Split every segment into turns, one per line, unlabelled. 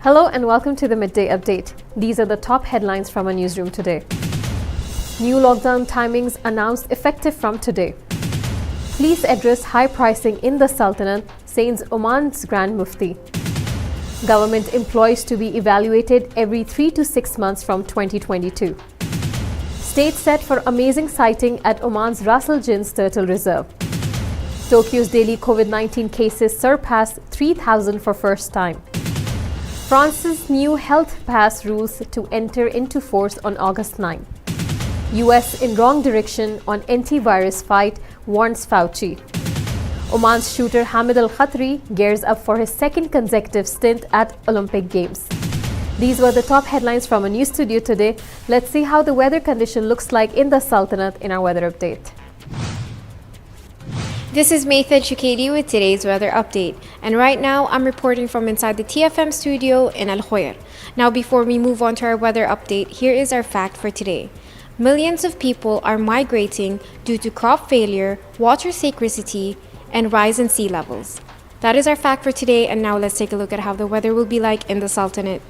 Hello and welcome to the Midday Update. These are the top headlines from our newsroom today. New lockdown timings announced effective from today. Police address high pricing in the Sultanate, says Oman's Grand Mufti. Government employees to be evaluated every 3 to 6 months from 2022. State set for amazing sighting at Oman's Ras Al Jinns Turtle Reserve. Tokyo's daily COVID-19 cases surpassed 3,000 for first time. France's new health pass rules to enter into force on August 9. US in wrong direction on antivirus fight, warns Fauci. Oman's shooter Hamid Al Khatri gears up for his second consecutive stint at Olympic Games. These were the top headlines from our news studio today. Let's see how the weather condition looks like in the Sultanate in our weather update.
This is Maytha Chukedi with today's weather update. And right now, I'm reporting from inside the TFM studio in Al Khoir. Now, before we move on to our weather update, here is our fact for today. Millions of people are migrating due to crop failure, water scarcity, and rise in sea levels. That is our fact for today, and now let's take a look at how the weather will be like in the Sultanate.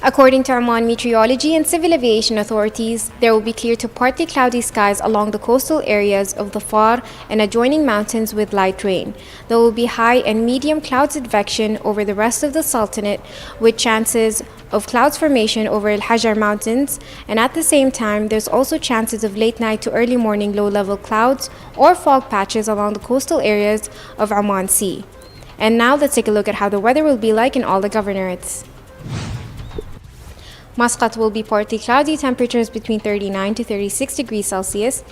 According to Oman Meteorology and Civil Aviation Authorities, there will be clear to partly cloudy skies along the coastal areas of the Far and adjoining mountains with light rain. There will be high and medium clouds advection over the rest of the Sultanate, with chances of clouds formation over Al Hajar Mountains, and at the same time, there's also chances of late night to early morning low-level clouds or fog patches along the coastal areas of Oman Sea. And now let's take a look at how the weather will be like in all the governorates. Muscat will be partly cloudy, temperatures between 39 to 36 degrees Celsius.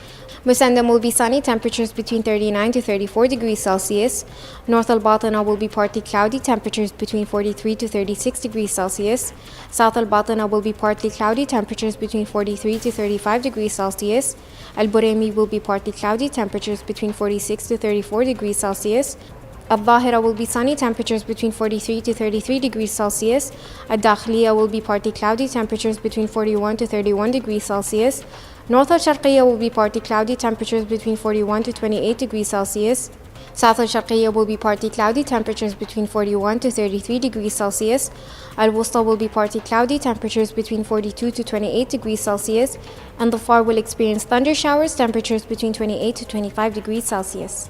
Musandam will be sunny, temperatures between 39 to 34 degrees Celsius. North Al Batana will be partly cloudy, temperatures between 43 to 36 degrees Celsius. South Al Batana will be partly cloudy, temperatures between 43 to 35 degrees Celsius. Al Buraymi will be partly cloudy, temperatures between 46 to 34 degrees Celsius. Al-Dhahira will be sunny, temperatures between 43 to 33 degrees Celsius. Al-Dakhliya will be partly cloudy, temperatures between 41 to 31 degrees Celsius. North Al-Sharqiyya will be partly cloudy, temperatures between 41 to 28 degrees Celsius. South Al-Sharqiyya will be partly cloudy, temperatures between 41 to 33 degrees Celsius. Al-Wusta will be partly cloudy, temperatures between 42 to 28 degrees Celsius. And the Far will experience thunder showers, temperatures between 28 to 25 degrees Celsius.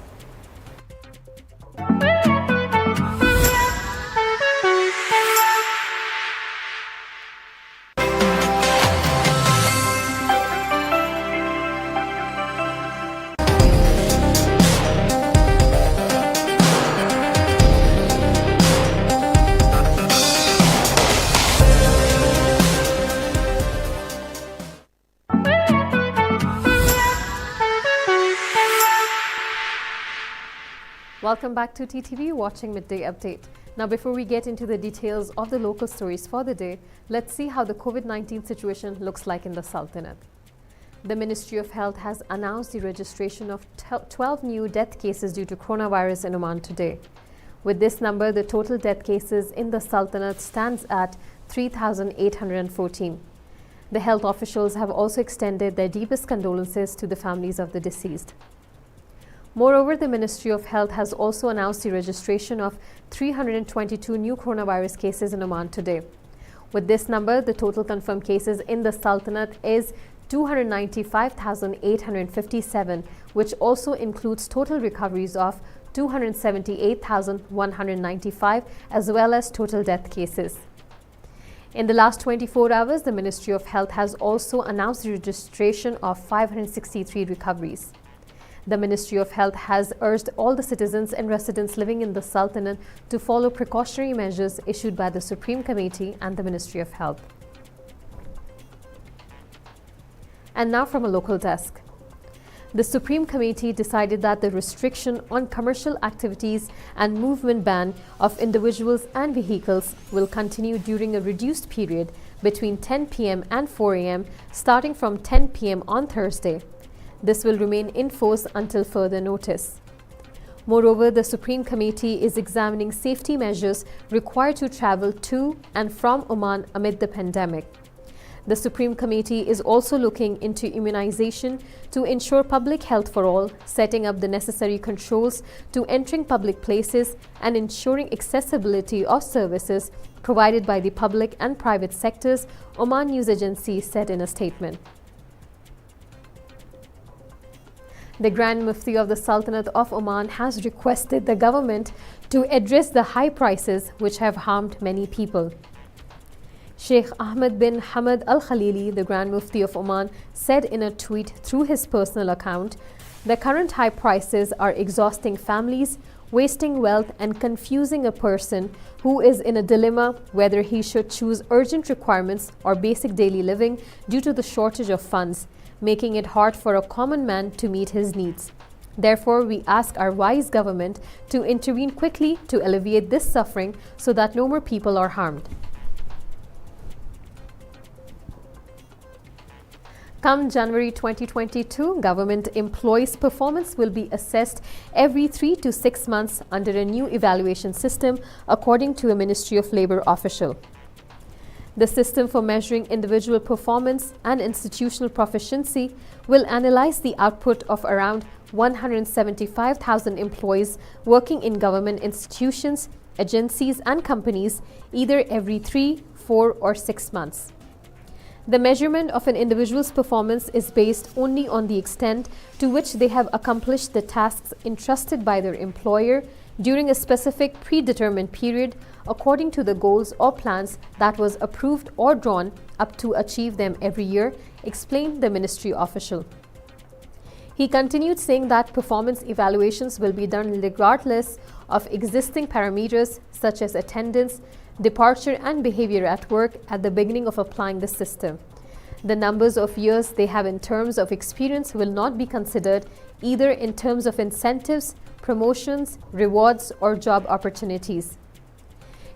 Welcome back to TTV watching Midday Update. Now, before we get into the details of the local stories for the day, let's see how the COVID-19 situation looks like in the Sultanate. The Ministry of Health has announced the registration of 12 new death cases due to coronavirus in Oman today. With this number, the total death cases in the Sultanate stands at 3,814. The health officials have also extended their deepest condolences to the families of the deceased. Moreover, the Ministry of Health has also announced the registration of 322 new coronavirus cases in Oman today. With this number, the total confirmed cases in the Sultanate is 295,857, which also includes total recoveries of 278,195, as well as total death cases. In the last 24 hours, the Ministry of Health has also announced the registration of 563 recoveries. The Ministry of Health has urged all the citizens and residents living in the Sultanate to follow precautionary measures issued by the Supreme Committee and the Ministry of Health. And now from a local desk. The Supreme Committee decided that the restriction on commercial activities and movement ban of individuals and vehicles will continue during a reduced period between 10 p.m. and 4 a.m. starting from 10 p.m. on Thursday. This will remain in force until further notice. Moreover, the Supreme Committee is examining safety measures required to travel to and from Oman amid the pandemic. The Supreme Committee is also looking into immunization to ensure public health for all, setting up the necessary controls to entering public places and ensuring accessibility of services provided by the public and private sectors, Oman News Agency said in a statement. The Grand Mufti of the Sultanate of Oman has requested the government to address the high prices which have harmed many people. Sheikh Ahmed bin Hamad Al Khalili, the Grand Mufti of Oman, said in a tweet through his personal account, "The current high prices are exhausting families, wasting wealth and confusing a person who is in a dilemma whether he should choose urgent requirements or basic daily living due to the shortage of funds, making it hard for a common man to meet his needs. Therefore, we ask our wise government to intervene quickly to alleviate this suffering so that no more people are harmed." Come January 2022, government employees' performance will be assessed every 3 to 6 months under a new evaluation system, according to a Ministry of Labour official. The system for measuring individual performance and institutional proficiency will analyze the output of around 175,000 employees working in government institutions, agencies, and companies either every 3, 4, or 6 months. The measurement of an individual's performance is based only on the extent to which they have accomplished the tasks entrusted by their employer during a specific predetermined period according to the goals or plans that was approved or drawn up to achieve them every year, explained the ministry official. He continued saying that performance evaluations will be done regardless of existing parameters such as attendance, departure and behavior at work at the beginning of applying the system. The numbers of years they have in terms of experience will not be considered either in terms of incentives, promotions, rewards, or job opportunities.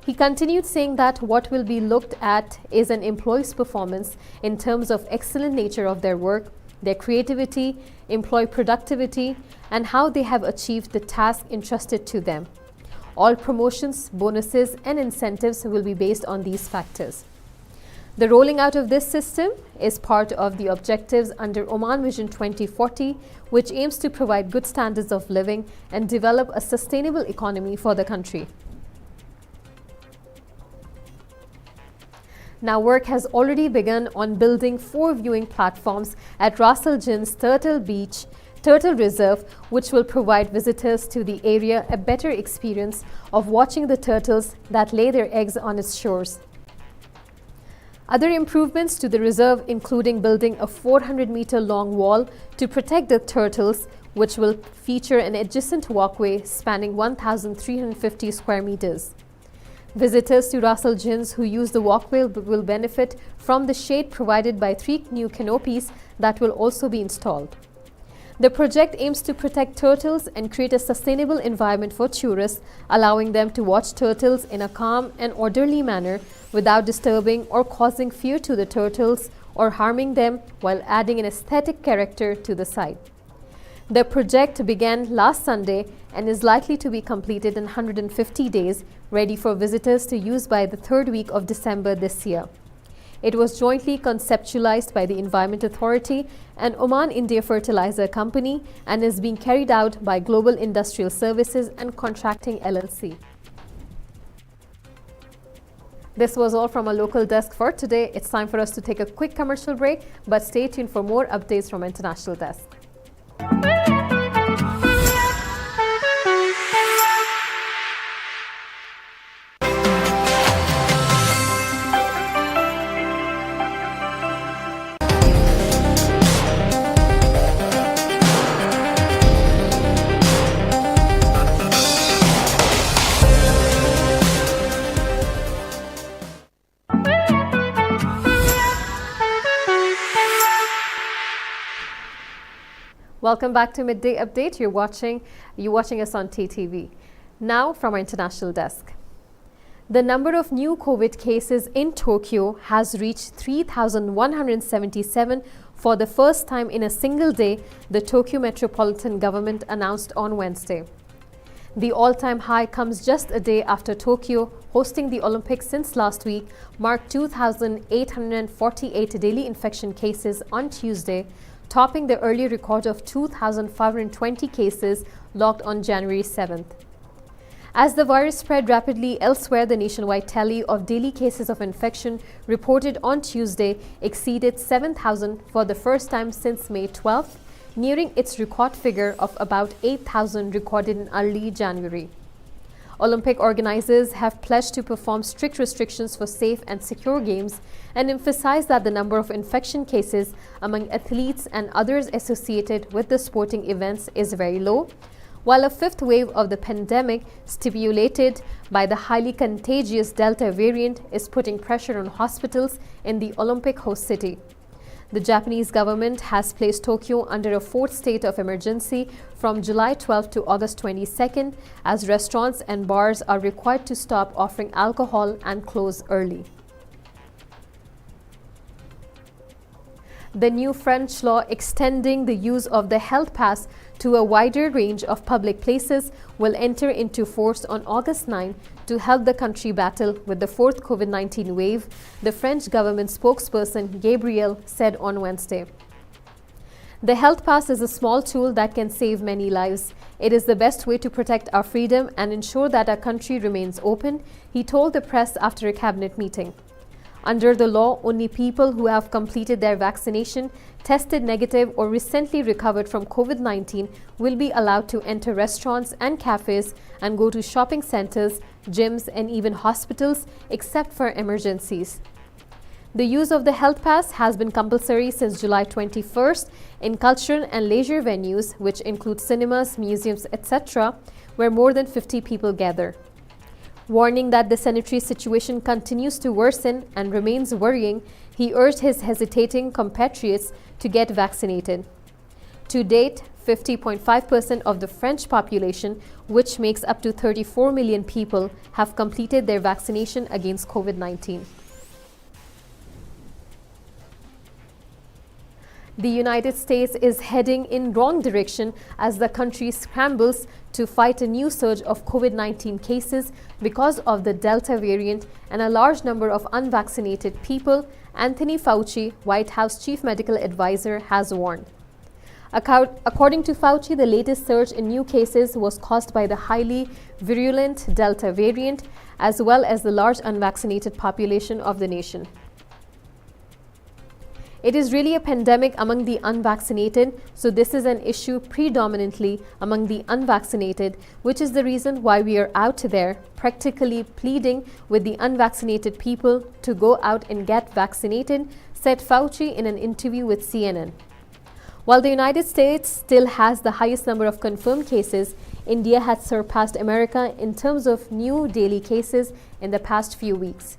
He continued saying that what will be looked at is an employee's performance in terms of excellent nature of their work, their creativity, employee productivity, and how they have achieved the task entrusted to them. All promotions, bonuses, and incentives will be based on these factors. The rolling out of this system is part of the objectives under Oman Vision 2040, which aims to provide good standards of living and develop a sustainable economy for the country. Now, work has already begun on building 4 viewing platforms at Ras Al Jin's Turtle Reserve, which will provide visitors to the area a better experience of watching the turtles that lay their eggs on its shores. Other improvements to the reserve including building a 400-meter-long wall to protect the turtles, which will feature an adjacent walkway spanning 1,350 square meters. Visitors to Ras Al Jin's who use the walkway will benefit from the shade provided by 3 new canopies that will also be installed. The project aims to protect turtles and create a sustainable environment for tourists, allowing them to watch turtles in a calm and orderly manner without disturbing or causing fear to the turtles or harming them, while adding an aesthetic character to the site. The project began last Sunday and is likely to be completed in 150 days, ready for visitors to use by the 3rd week of December this year. It was jointly conceptualized by the Environment Authority and Oman India Fertilizer Company and is being carried out by Global Industrial Services and Contracting LLC. This was all from our local desk for today. It's time for us to take a quick commercial break, but stay tuned for more updates from International Desk. Welcome back to Midday Update. You're watching us on TTV. Now from our international desk. The number of new COVID cases in Tokyo has reached 3,177 for the first time in a single day, the Tokyo Metropolitan Government announced on Wednesday. The all-time high comes just a day after Tokyo, hosting the Olympics since last week, marked 2,848 daily infection cases on Tuesday, topping the earlier record of 2,520 cases logged on January 7th. As the virus spread rapidly elsewhere, the nationwide tally of daily cases of infection reported on Tuesday exceeded 7,000 for the first time since May 12th, nearing its record figure of about 8,000 recorded in early January. Olympic organizers have pledged to perform strict restrictions for safe and secure games and emphasize that the number of infection cases among athletes and others associated with the sporting events is very low, while a fifth wave of the pandemic, stimulated by the highly contagious Delta variant, is putting pressure on hospitals in the Olympic host city. The Japanese government has placed Tokyo under a fourth state of emergency from July 12 to August 22nd, as restaurants and bars are required to stop offering alcohol and close early. The new French law extending the use of the health pass to a wider range of public places will enter into force on August 9 to help the country battle with the fourth COVID-19 wave, the French government spokesperson Gabriel said on Wednesday. The health pass is a small tool that can save many lives. It is the best way to protect our freedom and ensure that our country remains open, he told the press after a cabinet meeting. Under the law, only people who have completed their vaccination, tested negative, or recently recovered from COVID-19 will be allowed to enter restaurants and cafes and go to shopping centers, gyms, and even hospitals, except for emergencies. The use of the health pass has been compulsory since July 21st in cultural and leisure venues, which include cinemas, museums, etc., where more than 50 people gather. Warning that the sanitary situation continues to worsen and remains worrying, he urged his hesitating compatriots to get vaccinated. To date, 50.5% of the French population, which makes up to 34 million people, have completed their vaccination against COVID-19. The United States is heading in wrong direction as the country scrambles to fight a new surge of COVID-19 cases because of the Delta variant and a large number of unvaccinated people, Anthony Fauci, White House chief medical advisor, has warned. According to Fauci, the latest surge in new cases was caused by the highly virulent Delta variant as well as the large unvaccinated population of the nation. It is really a pandemic among the unvaccinated, so this is an issue predominantly among the unvaccinated, which is the reason why we are out there practically pleading with the unvaccinated people to go out and get vaccinated, said Fauci in an interview with CNN. While the United States still has the highest number of confirmed cases, India has surpassed America in terms of new daily cases in the past few weeks.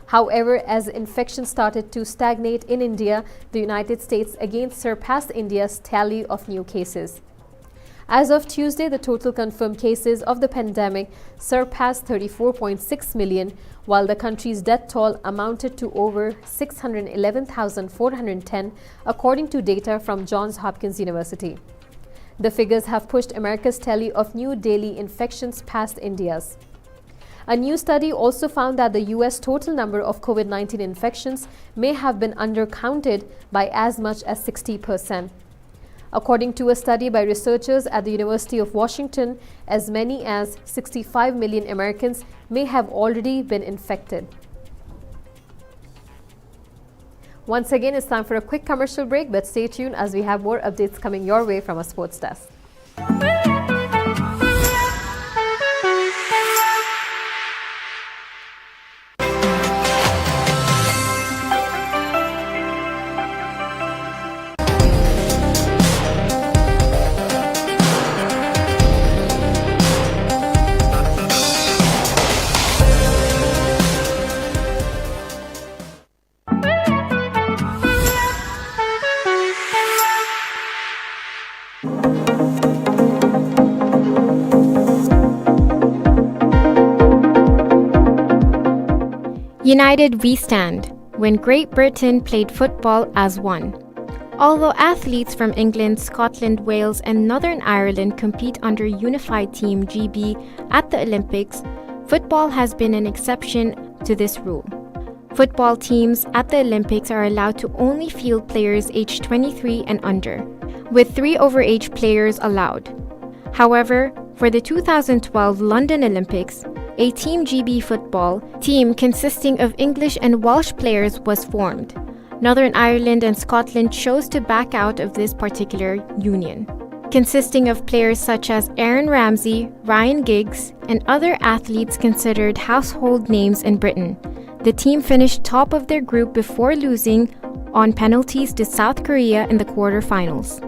However, as infections started to stagnate in India, the United States again surpassed India's tally of new cases. As of Tuesday, the total confirmed cases of the pandemic surpassed 34.6 million, while the country's death toll amounted to over 611,410, according to data from Johns Hopkins University. The figures have pushed America's tally of new daily infections past India's. A new study also found that the U.S. total number of COVID-19 infections may have been undercounted by as much as 60%. According to a study by researchers at the University of Washington, as many as 65 million Americans may have already been infected. Once again, it's time for a quick commercial break, but stay tuned as we have more updates coming your way from our sports desk.
United we stand, when Great Britain played football as one. Although athletes from England, Scotland, Wales, and Northern Ireland compete under Unified Team GB at the Olympics, football has been an exception to this rule. Football teams at the Olympics are allowed to only field players aged 23 and under, with 3 overage players allowed. However, for the 2012 London Olympics, a Team GB football team consisting of English and Welsh players was formed. Northern Ireland and Scotland chose to back out of this particular union, consisting of players such as Aaron Ramsey, Ryan Giggs, and other athletes considered household names in Britain. The team finished top of their group before losing on penalties to South Korea in the quarterfinals.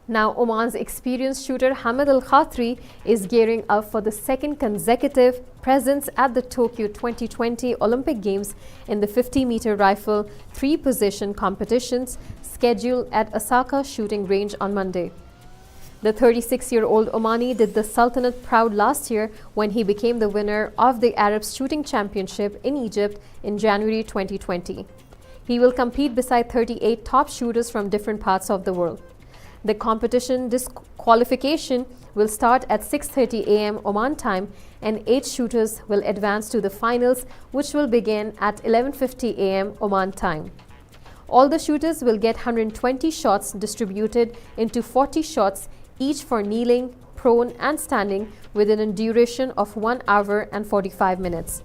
Now, Oman's experienced shooter Hamid Al Khatri is gearing up for the second consecutive presence at the Tokyo 2020 Olympic Games in the 50-meter rifle 3-position competitions scheduled at Osaka shooting range on Monday. The 36-year-old Omani did the Sultanate proud last year when he became the winner of the Arab Shooting Championship in Egypt in January 2020. He will compete beside 38 top shooters from different parts of the world. The competition disqualification will start at 6:30 a.m. Oman time, and 8 shooters will advance to the finals, which will begin at 11:50 a.m. Oman time. All the shooters will get 120 shots distributed into 40 shots, each for kneeling, prone, and standing, within a duration of 1 hour and 45 minutes.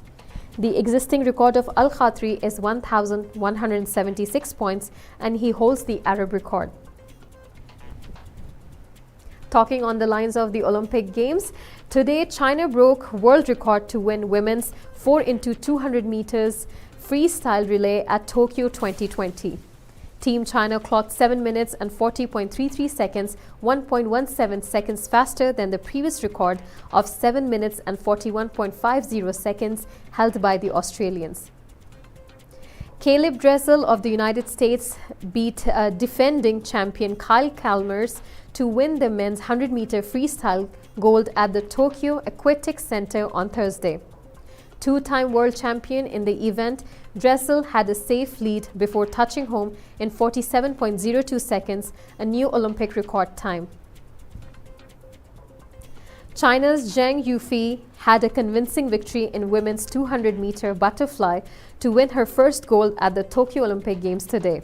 The existing record of Al Khatri is 1,176 points, and he holds the Arab record. Talking on the lines of the Olympic Games, today China broke world record to win women's 4x200 meters freestyle relay at Tokyo 2020. Team China clocked 7 minutes and 40.33 seconds, 1.17 seconds faster than the previous record of 7 minutes and 41.50 seconds held by the Australians. Caleb Dressel of the United States beat defending champion Kyle Chalmers to win the men's 100-meter freestyle gold at the Tokyo Aquatic Center on Thursday. Two-time world champion in the event, Dressel had a safe lead before touching home in 47.02 seconds, a new Olympic record time. China's Zhang Yufei had a convincing victory in women's 200-meter butterfly to win her first gold at the Tokyo Olympic Games today.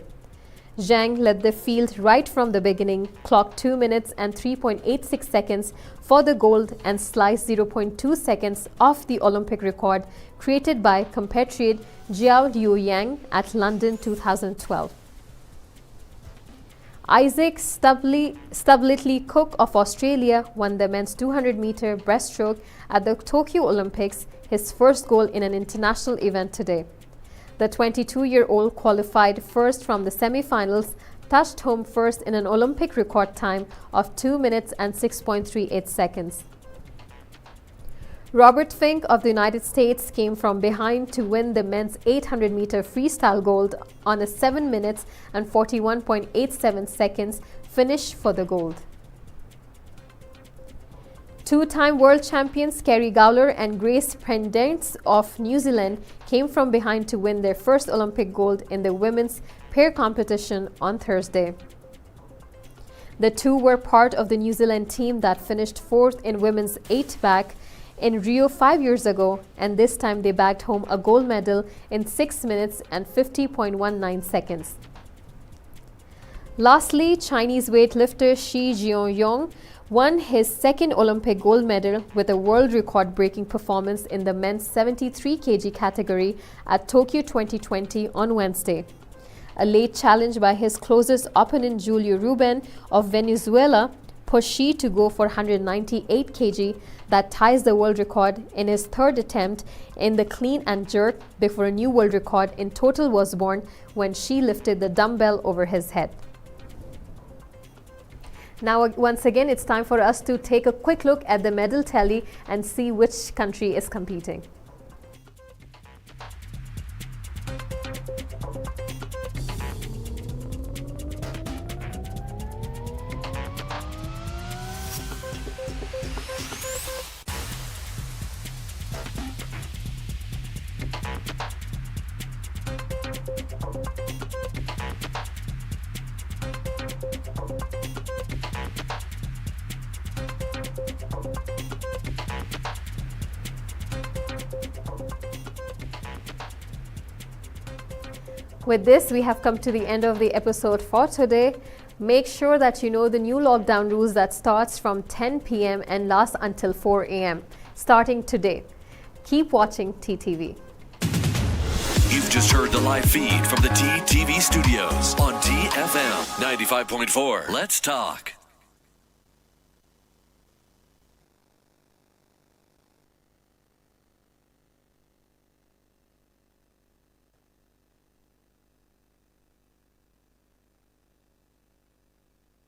Zhang led the field right from the beginning, clocked 2 minutes and 3.86 seconds for the gold, and sliced 0.2 seconds off the Olympic record created by compatriot Jiao Liu Yang at London 2012. Isaac Stubblety Cook of Australia won the men's 200-meter breaststroke at the Tokyo Olympics, his first goal in an international event today. The 22-year-old qualified first from the semi-finals, touched home first in an Olympic record time of 2 minutes and 6.38 seconds. Robert Fink of the United States came from behind to win the men's 800-meter freestyle gold on a 7 minutes and 41.87 seconds finish for the gold. Two-time world champions Kerry Gowler and Grace Prendence of New Zealand came from behind to win their first Olympic gold in the women's pair competition on Thursday. The two were part of the New Zealand team that finished fourth in women's 8-back in Rio 5 years ago, and this time they bagged home a gold medal in 6 minutes and 50.19 seconds. Lastly, Chinese weightlifter Shi Jianyong won his second Olympic gold medal with a world record-breaking performance in the men's 73 kg category at Tokyo 2020 on Wednesday. A late challenge by his closest opponent Julio Ruben of Venezuela pushed Shi to go for 198 kg, that ties the world record in his third attempt in the clean and jerk, before a new world record in total was born when Shi lifted the dumbbell over his head. Now, once again, it's time for us to take a quick look at the medal tally and see which country is competing. With this, we have come to the end of the episode for today. Make sure that you know the new lockdown rules that starts from 10 p.m. and lasts until 4 a.m. starting today. Keep watching TTV.
You've just heard the live feed from the TTV studios on TFM 95.4. Let's talk.